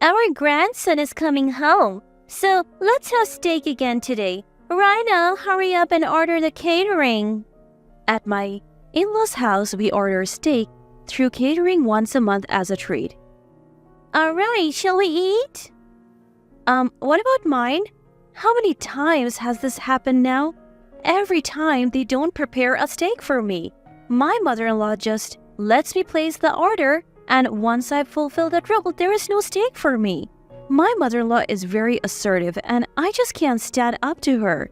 Our grandson is coming home, so let's have steak again today. Rhina, hurry up and order the catering. At my in-laws' house, we order steak through catering once a month as a treat. Alright, shall we eat? What about mine? How many times has this happened now? Every time they don't prepare a steak for me. My mother-in-law just lets me place the order, and once I've fulfilled that role, there is no steak for me. My mother-in-law is very assertive, and I just can't stand up to her.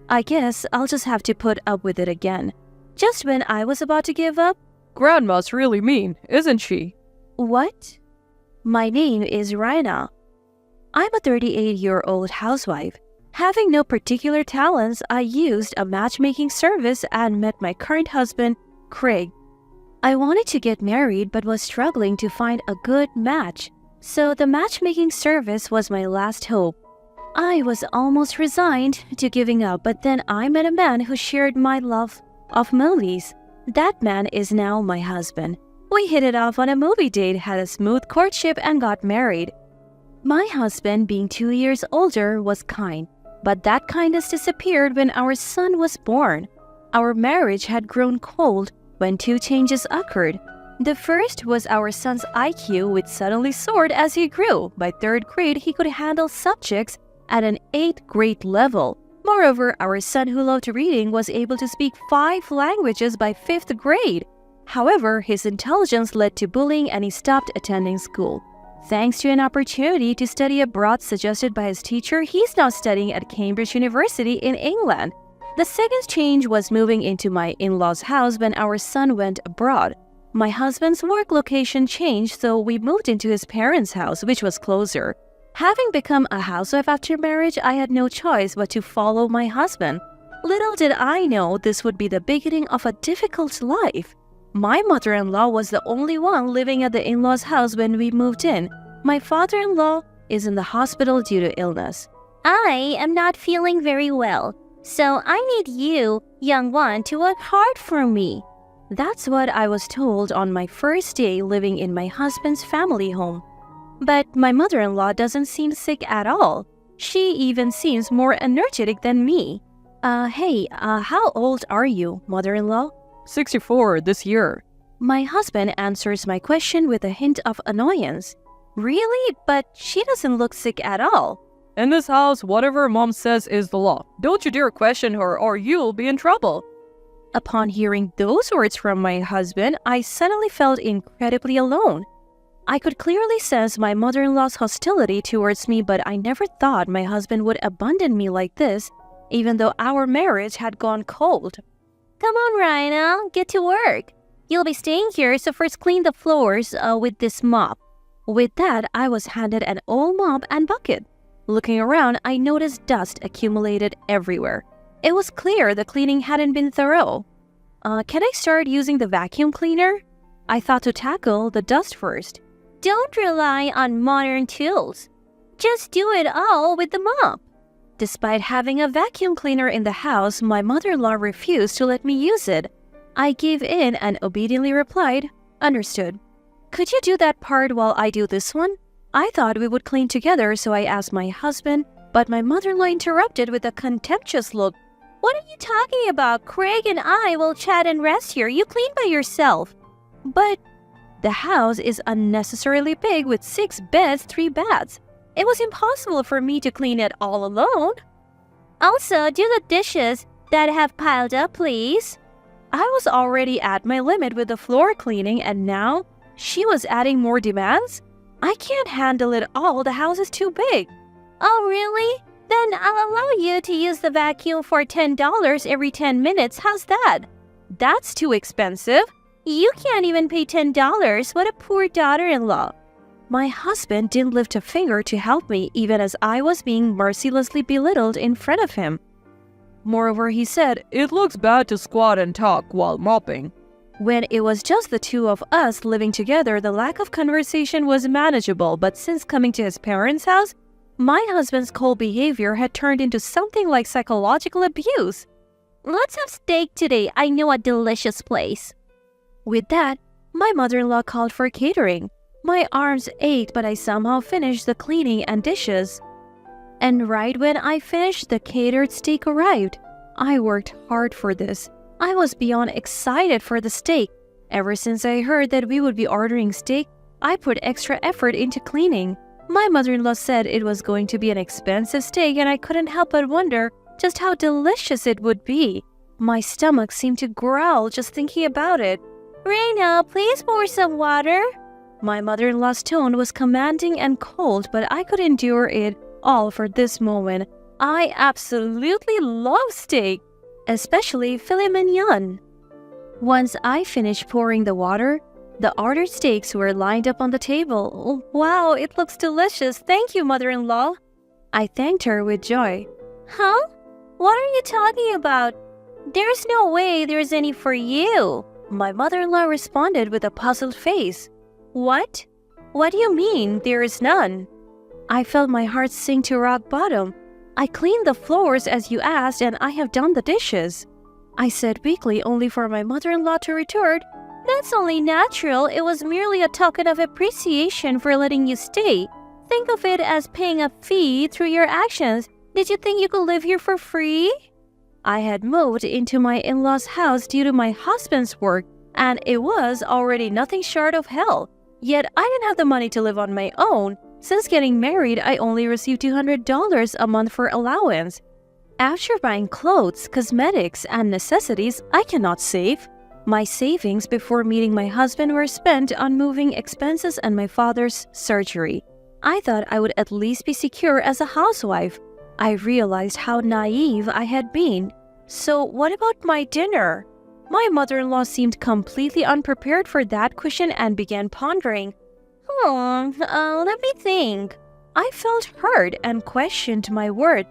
I guess I'll just have to put up with it again. Just when I was about to give up, Grandma's really mean, isn't she? What? My name is Rhina. I'm a 38-year-old housewife. Having no particular talents, I used a matchmaking service and met my current husband, Craig. I wanted to get married but was struggling to find a good match, so the matchmaking service was my last hope. I was almost resigned to giving up, but then I met a man who shared my love of movies. That man is now my husband. We hit it off on a movie date, had a smooth courtship, and got married. My husband, being 2 years older, was kind, but that kindness disappeared when our son was born. Our marriage had grown cold when two changes occurred. The first was our son's IQ, which suddenly soared as he grew. By third grade, he could handle subjects at an 8th grade level. Moreover, our son, who loved reading, was able to speak 5 languages by 5th grade. However, his intelligence led to bullying and he stopped attending school. Thanks to an opportunity to study abroad suggested by his teacher, he's now studying at Cambridge University in England. The second change was moving into my in-laws' house when our son went abroad. My husband's work location changed, so we moved into his parents' house, which was closer. Having become a housewife after marriage, I had no choice but to follow my husband. Little did I know this would be the beginning of a difficult life. My mother-in-law was the only one living at the in-laws' house when we moved in. My father-in-law is in the hospital due to illness. I am not feeling very well, so I need you, young one, to work hard for me. That's what I was told on my first day living in my husband's family home. But my mother-in-law doesn't seem sick at all. She even seems more energetic than me. How old are you, mother-in-law? 64 this year. My husband answers my question with a hint of annoyance. Really? But she doesn't look sick at all. In this house, whatever Mom says is the law. Don't you dare question her or you'll be in trouble. Upon hearing those words from my husband, I suddenly felt incredibly alone. I could clearly sense my mother-in-law's hostility towards me, but I never thought my husband would abandon me like this, even though our marriage had gone cold. Come on, Rhina, get to work. You'll be staying here, so first clean the floors with this mop. With that, I was handed an old mop and bucket. Looking around, I noticed dust accumulated everywhere. It was clear the cleaning hadn't been thorough. Can I start using the vacuum cleaner? I thought to tackle the dust first. Don't rely on modern tools. Just do it all with the mop. Despite having a vacuum cleaner in the house, my mother-in-law refused to let me use it. I gave in and obediently replied, "Understood. Could you do that part while I do this one?" I thought we would clean together, so I asked my husband, but my mother-in-law interrupted with a contemptuous look. What are you talking about? Craig and I will chat and rest here. You clean by yourself. But the house is unnecessarily big with 6 beds, 3 baths. It was impossible for me to clean it all alone. Also, do the dishes that have piled up, please. I was already at my limit with the floor cleaning, and now she was adding more demands? I can't handle it all. The house is too big. Oh, really? Then I'll allow you to use the vacuum for $10 every 10 minutes. How's that? That's too expensive. You can't even pay $10. What a poor daughter-in-law. My husband didn't lift a finger to help me, even as I was being mercilessly belittled in front of him. Moreover, he said, "It looks bad to squat and talk while mopping." When it was just the two of us living together, the lack of conversation was manageable, but since coming to his parents' house, my husband's cold behavior had turned into something like psychological abuse. Let's have steak today. I know a delicious place. With that, my mother-in-law called for catering. My arms ached, but I somehow finished the cleaning and dishes. And right when I finished, the catered steak arrived. I worked hard for this. I was beyond excited for the steak. Ever since I heard that we would be ordering steak, I put extra effort into cleaning. My mother-in-law said it was going to be an expensive steak, and I couldn't help but wonder just how delicious it would be. My stomach seemed to growl just thinking about it. Reina, please pour some water. My mother-in-law's tone was commanding and cold, but I could endure it all for this moment. I absolutely love steak, especially filet mignon. Once I finished pouring the water, the ordered steaks were lined up on the table. Oh, wow, it looks delicious. Thank you, mother-in-law. I thanked her with joy. Huh? What are you talking about? There's no way there's any for you. My mother-in-law responded with a puzzled face. What? What do you mean, there is none? I felt my heart sink to rock bottom. I cleaned the floors as you asked, and I have done the dishes. I said weakly, only for my mother-in-law to retort, That's only natural. It was merely a token of appreciation for letting you stay. Think of it as paying a fee through your actions. Did you think you could live here for free? I had moved into my in-laws' house due to my husband's work, and it was already nothing short of hell. Yet I didn't have the money to live on my own. Since getting married, I only received $200 a month for allowance. After buying clothes, cosmetics, and necessities, I cannot save. My savings before meeting my husband were spent on moving expenses and my father's surgery. I thought I would at least be secure as a housewife. I realized how naive I had been. So what about my dinner? My mother-in-law seemed completely unprepared for that question and began pondering. Let me think. I felt hurt and questioned my word.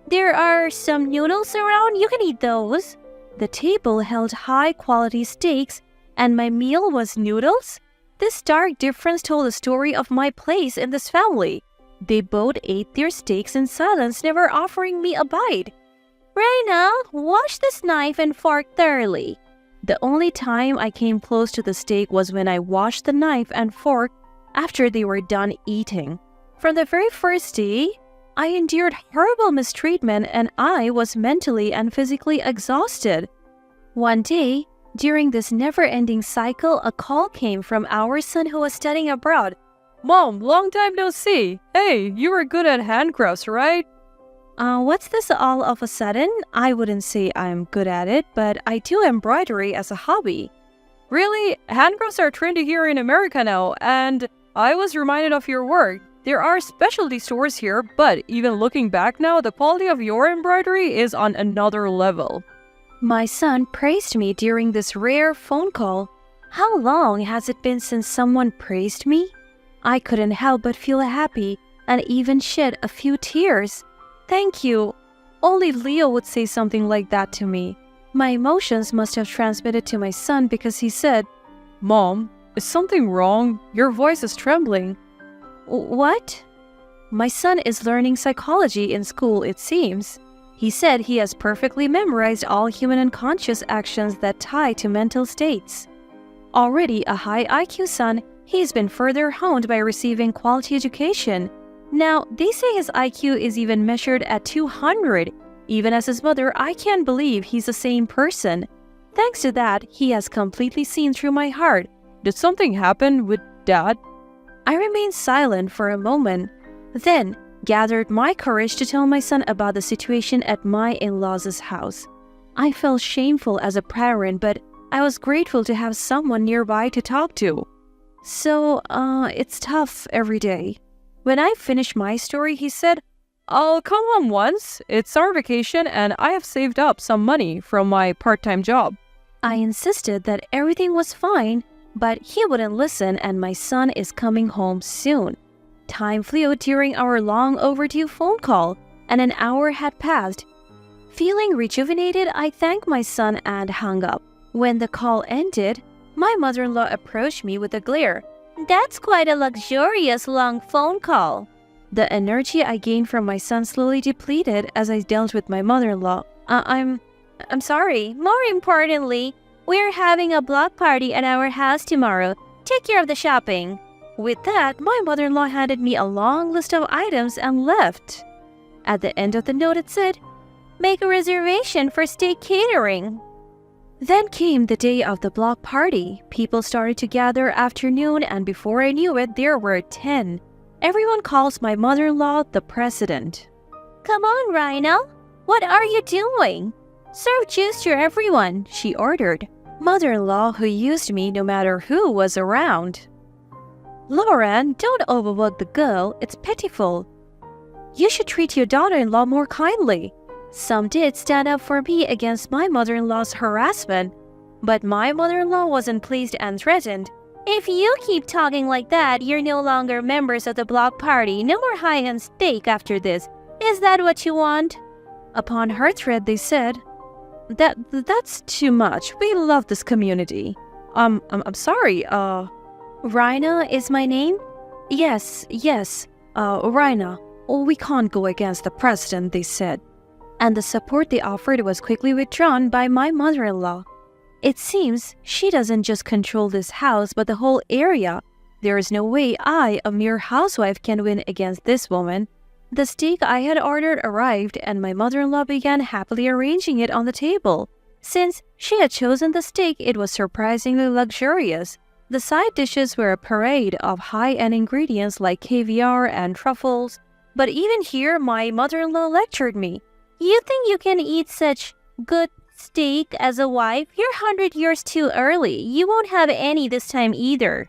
There are some noodles around. You can eat those. The table held high-quality steaks, and my meal was noodles? This stark difference told the story of my place in this family. They both ate their steaks in silence, never offering me a bite. Reina, wash this knife and fork thoroughly. The only time I came close to the steak was when I washed the knife and fork after they were done eating. From the very first day, I endured horrible mistreatment, and I was mentally and physically exhausted. One day, during this never-ending cycle, a call came from our son who was studying abroad. Mom, long time no see. Hey, you were good at handcrafts, right? What's this all of a sudden? I wouldn't say I'm good at it, but I do embroidery as a hobby. Really? Handcrafts are trendy here in America now, and I was reminded of your work. There are specialty stores here, but even looking back now, the quality of your embroidery is on another level. My son praised me during this rare phone call. How long has it been since someone praised me? I couldn't help but feel happy and even shed a few tears. Thank you. Only Leo would say something like that to me. My emotions must have transmitted to my son because he said, Mom, is something wrong? Your voice is trembling. What? My son is learning psychology in school, it seems. He said he has perfectly memorized all human unconscious actions that tie to mental states. Already a high IQ son, he's been further honed by receiving quality education. Now, they say his IQ is even measured at 200. Even as his mother, I can't believe he's the same person. Thanks to that, he has completely seen through my heart. Did something happen with Dad? I remained silent for a moment, then gathered my courage to tell my son about the situation at my in-laws' house. I felt shameful as a parent, but I was grateful to have someone nearby to talk to. So, it's tough every day. When I finished my story, he said, I'll come home once. It's summer vacation and I have saved up some money from my part-time job. I insisted that everything was fine, but he wouldn't listen, and my son is coming home soon. Time flew during our long overdue phone call, and an hour had passed. Feeling rejuvenated, I thanked my son and hung up. When the call ended, my mother-in-law approached me with a glare. That's quite a luxurious long phone call. The energy I gained from my son slowly depleted as I dealt with my mother-in-law. I'm sorry. More importantly, we're having a block party at our house tomorrow. Take care of the shopping. With that, my mother-in-law handed me a long list of items and left. At the end of the note it said, Make a reservation for steak catering. Then came the day of the block party. People started to gather afternoon, and before I knew it, there were 10. Everyone calls my mother-in-law the president. Come on, Rhino. What are you doing? Serve juice to everyone, she ordered. Mother-in-law who used me no matter who was around. Lauren, don't overwork the girl. It's pitiful. You should treat your daughter-in-law more kindly. Some did stand up for me against my mother-in-law's harassment, but my mother-in-law wasn't pleased and threatened. If you keep talking like that, you're no longer members of the block party. No more high-end steak after this. Is that what you want? Upon her threat, they said, That's too much. We love this community. I'm sorry, Rhina is my name? Yes, Rhina. We can't go against the president, they said. And the support they offered was quickly withdrawn by my mother-in-law. It seems she doesn't just control this house, but the whole area. There is no way I, a mere housewife, can win against this woman. The steak I had ordered arrived, and my mother-in-law began happily arranging it on the table. Since she had chosen the steak, it was surprisingly luxurious. The side dishes were a parade of high-end ingredients like caviar and truffles. But even here, my mother-in-law lectured me. You think you can eat such good steak as a wife? You're 100 years too early. You won't have any this time either.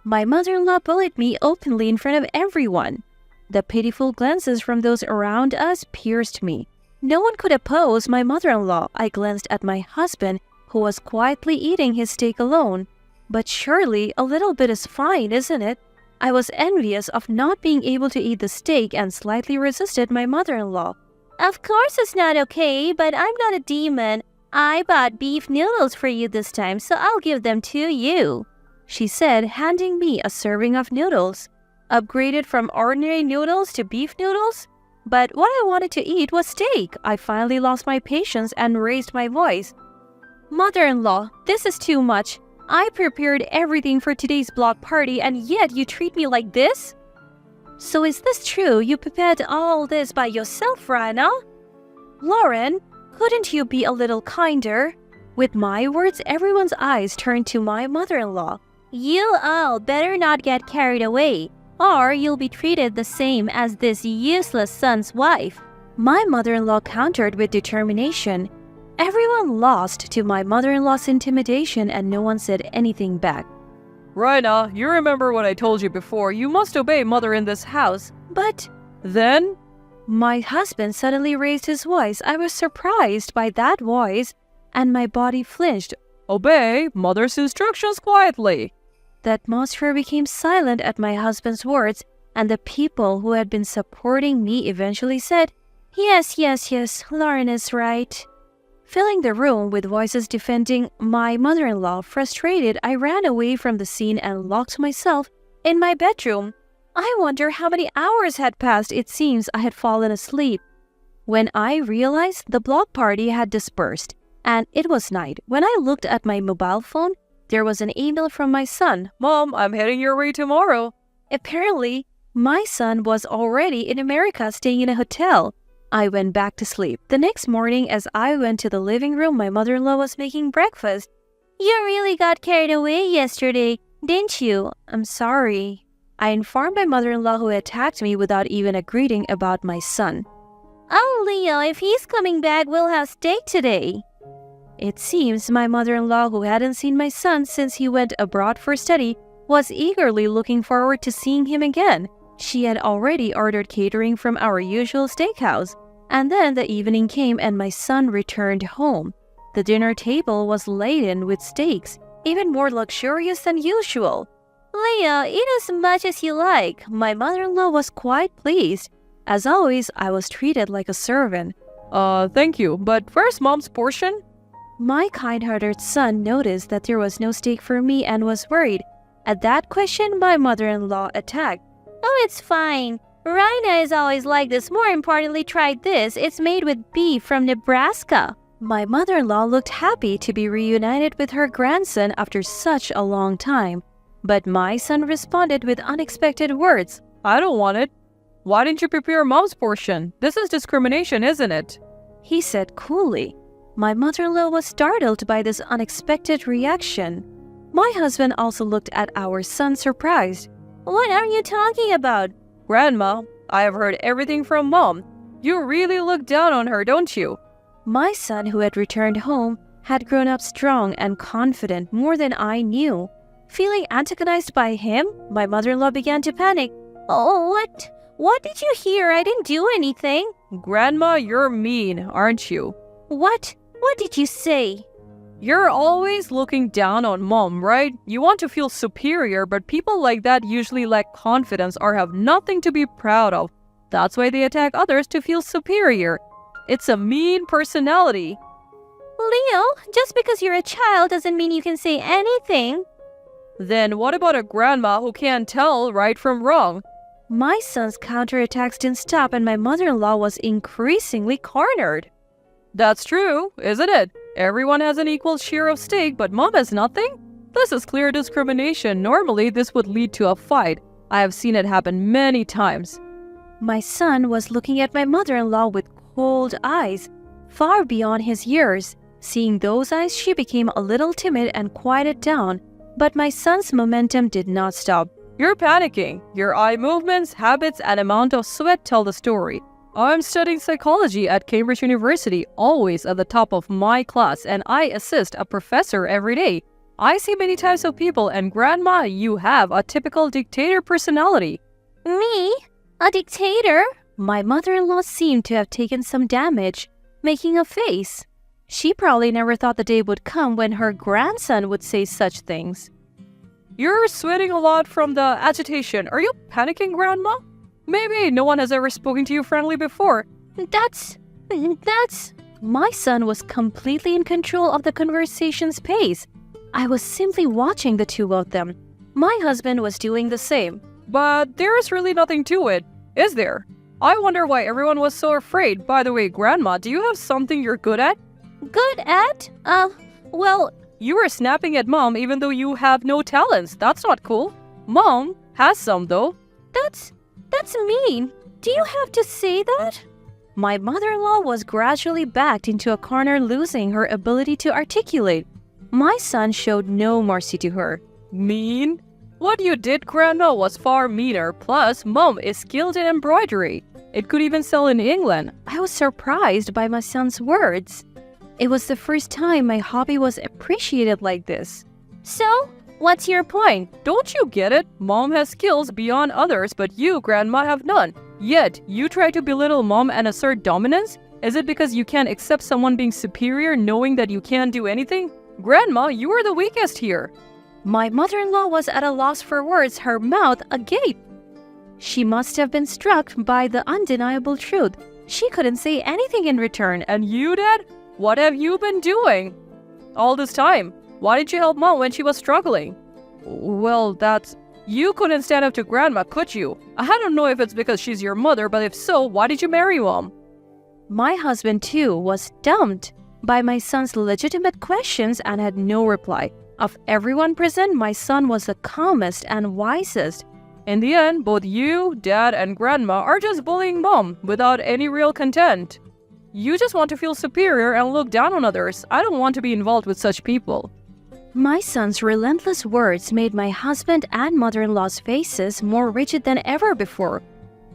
My mother-in-law bullied me openly in front of everyone. The pitiful glances from those around us pierced me. No one could oppose my mother-in-law. I glanced at my husband, who was quietly eating his steak alone. But surely a little bit is fine, isn't it? I was envious of not being able to eat the steak and slightly resisted my mother-in-law. Of course it's not okay, but I'm not a demon. I bought beef noodles for you this time, so I'll give them to you, she said, handing me a serving of noodles. Upgraded from ordinary noodles to beef noodles? But what I wanted to eat was steak. I finally lost my patience and raised my voice. Mother-in-law, this is too much. I prepared everything for today's block party, and yet you treat me like this? So is this true? You prepared all this by yourself, Rhina? Lauren, couldn't you be a little kinder? With my words, everyone's eyes turned to my mother-in-law. You all better not get carried away, or you'll be treated the same as this useless son's wife. My mother-in-law countered with determination. Everyone lost to my mother-in-law's intimidation, and no one said anything back. Rhina, you remember what I told you before. You must obey mother in this house. But then? My husband suddenly raised his voice. I was surprised by that voice, and my body flinched. Obey mother's instructions quietly. The atmosphere became silent at my husband's words, and the people who had been supporting me eventually said, Yes, Lauren is right. Filling the room with voices defending my mother-in-law, frustrated, I ran away from the scene and locked myself in my bedroom. I wonder how many hours had passed. It seems I had fallen asleep. When I realized the block party had dispersed, and it was night, when I looked at my mobile phone, there was an email from my son. Mom, I'm heading your way tomorrow. Apparently, my son was already in America staying in a hotel. I went back to sleep. The next morning, as I went to the living room, my mother-in-law was making breakfast. You really got carried away yesterday, didn't you? I'm sorry. I informed my mother-in-law, who attacked me without even a greeting, about my son. Oh, Leo, if he's coming back, we'll have steak today. It seems my mother-in-law, who hadn't seen my son since he went abroad for study, was eagerly looking forward to seeing him again. She had already ordered catering from our usual steakhouse. And then the evening came and my son returned home. The dinner table was laden with steaks, even more luxurious than usual. Leo, eat as much as you like. My mother-in-law was quite pleased. As always, I was treated like a servant. Thank you, but where's Mom's portion? My kind-hearted son noticed that there was no steak for me and was worried. At that question, my mother-in-law attacked. Oh, it's fine. Rhina is always like this. More importantly, try this. It's made with beef from Nebraska. My mother-in-law looked happy to be reunited with her grandson after such a long time. But my son responded with unexpected words. I don't want it. Why didn't you prepare mom's portion? This is discrimination, isn't it? He said coolly. My mother-in-law was startled by this unexpected reaction. My husband also looked at our son surprised. What are you talking about? Grandma, I have heard everything from mom. You really look down on her, don't you? My son, who had returned home, had grown up strong and confident more than I knew. Feeling antagonized by him, my mother-in-law began to panic. Oh, what? What did you hear? I didn't do anything. Grandma, you're mean, aren't you? What? What did you say? You're always looking down on mom, right? You want to feel superior, but people like that usually lack confidence or have nothing to be proud of. That's why they attack others to feel superior. It's a mean personality. Leo, just because you're a child doesn't mean you can say anything. Then what about a grandma who can't tell right from wrong? My son's counterattacks didn't stop and my mother-in-law was increasingly cornered. That's true, isn't it? Everyone has an equal share of stake, but mom has nothing? This is clear discrimination. Normally, this would lead to a fight. I have seen it happen many times. My son was looking at my mother-in-law with cold eyes, far beyond his years. Seeing those eyes, she became a little timid and quieted down. But my son's momentum did not stop. You're panicking. Your eye movements, habits, and amount of sweat tell the story. I'm studying psychology at Cambridge University, always at the top of my class, and I assist a professor every day. I see many types of people, and Grandma, you have a typical dictator personality. Me? A dictator? My mother-in-law seemed to have taken some damage, making a face. She probably never thought the day would come when her grandson would say such things. You're sweating a lot from the agitation. Are you panicking, Grandma? Maybe no one has ever spoken to you friendly before. That's... My son was completely in control of the conversation's pace. I was simply watching the two of them. My husband was doing the same. But there's really nothing to it, is there? I wonder why everyone was so afraid. By the way, Grandma, do you have something you're good at? Good at? Well... You were snapping at Mom even though you have no talents. That's not cool. Mom has some, though. That's mean. Do you have to say that? My mother-in-law was gradually backed into a corner, losing her ability to articulate. My son showed no mercy to her. Mean? What you did, Grandma, was far meaner. Plus, Mom is skilled in embroidery. It could even sell in England. I was surprised by my son's words. It was the first time my hobby was appreciated like this. So, what's your point? Don't you get it? Mom has skills beyond others, but you, Grandma, have none. Yet, you try to belittle Mom and assert dominance? Is it because you can't accept someone being superior knowing that you can't do anything? Grandma, you are the weakest here. My mother-in-law was at a loss for words, her mouth agape. She must have been struck by the undeniable truth. She couldn't say anything in return. And you, Dad? What have you been doing all this time? Why didn't you help Mom when she was struggling? Well, that's... You couldn't stand up to Grandma, could you? I don't know if it's because she's your mother, but if so, why did you marry Mom? My husband, too, was stumped by my son's legitimate questions and had no reply. Of everyone present, my son was the calmest and wisest. In the end, both you, Dad, and Grandma are just bullying Mom without any real content. You just want to feel superior and look down on others. I don't want to be involved with such people. My son's relentless words made my husband and mother-in-law's faces more rigid than ever before.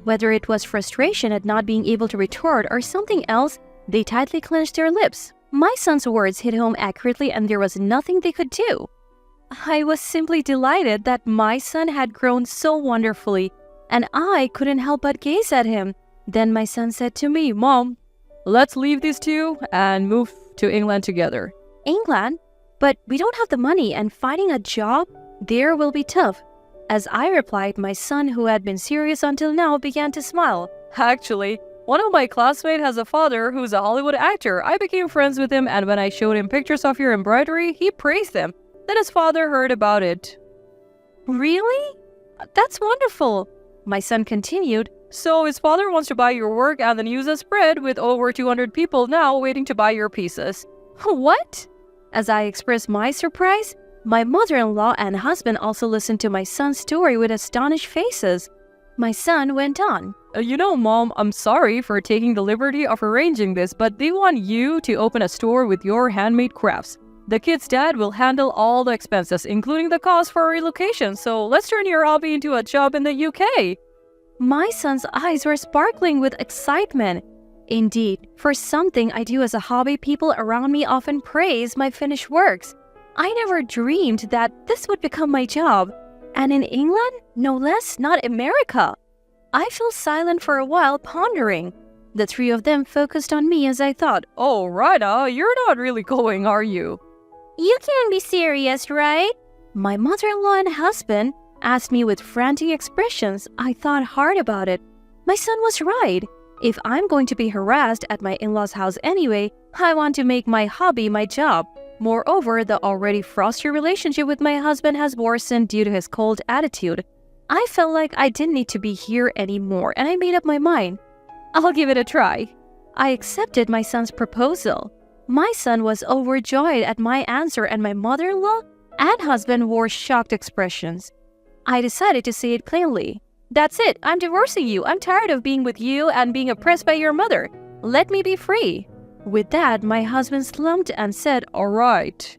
Whether it was frustration at not being able to retort or something else, they tightly clenched their lips. My son's words hit home accurately and there was nothing they could do. I was simply delighted that my son had grown so wonderfully, and I couldn't help but gaze at him. Then my son said to me, "Mom, let's leave these two and move to England together." England? But we don't have the money and finding a job there will be tough. As I replied, my son, who had been serious until now, began to smile. Actually, one of my classmates has a father who's a Hollywood actor. I became friends with him, and when I showed him pictures of your embroidery, he praised them. Then his father heard about it. Really? That's wonderful. My son continued. So his father wants to buy your work and then use a spread with over 200 people now waiting to buy your pieces. What? As I expressed my surprise, My mother-in-law and husband also listened to my son's story with astonished faces. My son went on. Mom, I'm sorry for taking the liberty of arranging this, but they want you to open a store with your handmade crafts. The kid's dad will handle all the expenses, including the cost for relocation, so let's turn your hobby into a job in the UK. My son's eyes were sparkling with excitement. Indeed, for something I do as a hobby, people around me often praise my finished works. I never dreamed that this would become my job. And in England? No less, not America. I fell silent for a while, pondering. The three of them focused on me as I thought, Oh, Rhina, you're not really going, are you? You can't be serious, right? My mother-in-law and husband asked me with frantic expressions. I thought hard about it. My son was right. If I'm going to be harassed at my in-laws' house anyway, I want to make my hobby my job. Moreover, the already frosty relationship with my husband has worsened due to his cold attitude. I felt like I didn't need to be here anymore, and I made up my mind. I'll give it a try. I accepted my son's proposal. My son was overjoyed at my answer, and my mother-in-law and husband wore shocked expressions. I decided to say it plainly. That's it, I'm divorcing you. I'm tired of being with you and being oppressed by your mother. Let me be free. With that, my husband slumped and said, All right.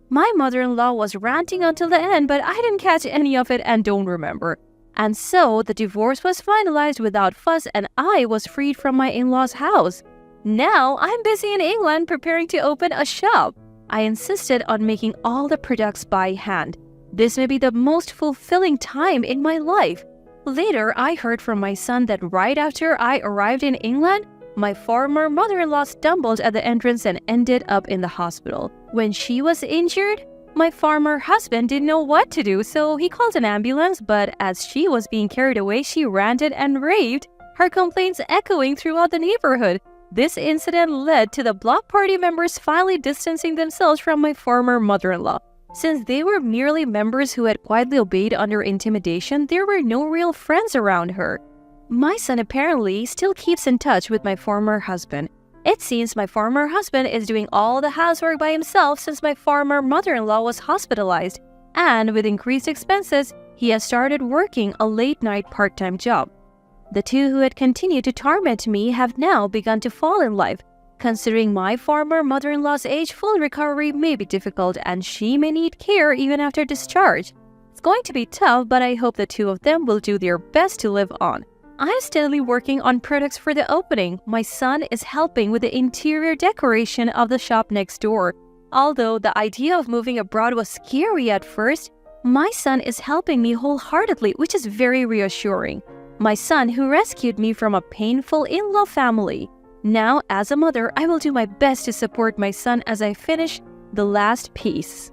My mother-in-law was ranting until the end, but I didn't catch any of it and don't remember. And so, the divorce was finalized without fuss and I was freed from my in-laws' house. Now, I'm busy in England preparing to open a shop. I insisted on making all the products by hand. This may be the most fulfilling time in my life. Later, I heard from my son that right after I arrived in England, my former mother-in-law stumbled at the entrance and ended up in the hospital. When she was injured, my former husband didn't know what to do, so he called an ambulance, but as she was being carried away, she ranted and raved, her complaints echoing throughout the neighborhood. This incident led to the block party members finally distancing themselves from my former mother-in-law. Since they were merely members who had quietly obeyed under intimidation, there were no real friends around her. My son apparently still keeps in touch with my former husband. It seems my former husband is doing all the housework by himself since my former mother-in-law was hospitalized, and with increased expenses, he has started working a late-night part-time job. The two who had continued to torment me have now begun to fall in love. Considering my former mother-in-law's age, full recovery may be difficult and she may need care even after discharge. It's going to be tough, but I hope the two of them will do their best to live on. I'm steadily working on products for the opening. My son is helping with the interior decoration of the shop next door. Although the idea of moving abroad was scary at first, my son is helping me wholeheartedly, which is very reassuring. My son who rescued me from a painful in-law family. Now, as a mother, I will do my best to support my son as I finish the last piece.